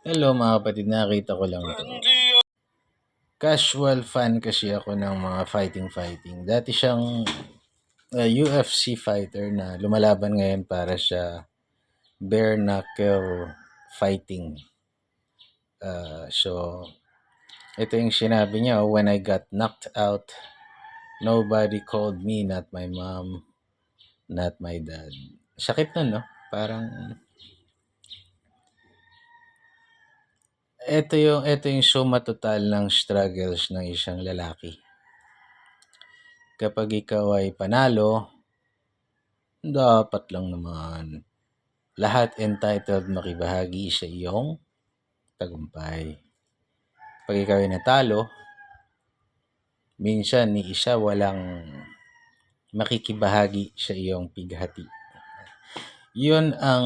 Hello mga kapatid, nakita ko lang to. Casual fan kasi ako ng mga fighting. Dati siyang UFC fighter na lumalaban ngayon para sa bare knuckle fighting. So, ito yung sinabi niya, when I got knocked out, nobody called me, not my mom, not my dad. Sakit nun, no? Parang, ito yung suma total ng struggles ng isang lalaki. Kapag ikaw ay panalo, dapat lang naman lahat entitled makibahagi sa iyong tagumpay. Pag ikaw ay natalo, minsan ni isa walang makikibahagi sa iyong pighati. Yun ang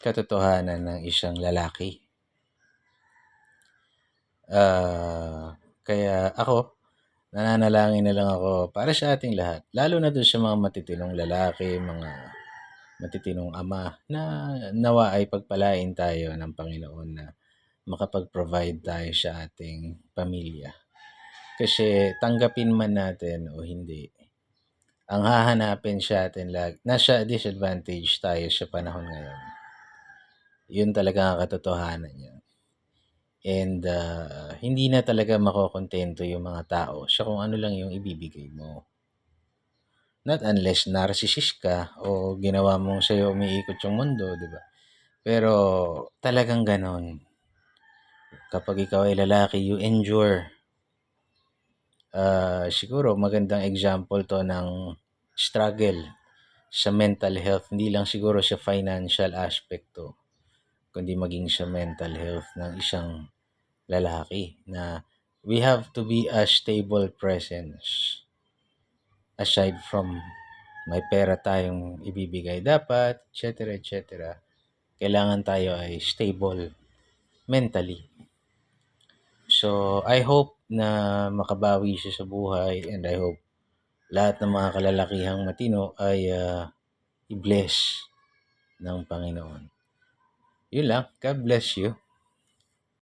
katotohanan ng isang lalaki. Kaya ako, nananalangin na lang ako para sa ating lahat. Lalo na doon sa mga matitinong lalaki, mga matitinong ama, na nawa ay pagpalain tayo ng Panginoon na makapag-provide tayo sa ating pamilya. Kasi tanggapin man natin o hindi, ang hahanapin sa atin nasa disadvantage tayo sa panahon ngayon. Yun talaga ang katotohanan niya. And hindi na talaga makokontento yung mga tao sa kung ano lang yung ibibigay mo. Not unless narcissist ka o ginawa mong sa'yo umiikot yung mundo, di ba? Pero talagang ganon. Kapag ikaw ay lalaki, you endure. Siguro magandang example to ng struggle sa mental health. Hindi lang siguro sa financial aspect to, kundi maging sa mental health ng isang lalaki na we have to be a stable presence. Aside from may pera tayong ibibigay dapat, etc. Kailangan tayo ay stable mentally. So, I hope na makabawi siya sa buhay, and I hope lahat ng mga kalalakihang matino ay i-bless ng Panginoon. Yun lang. God bless you.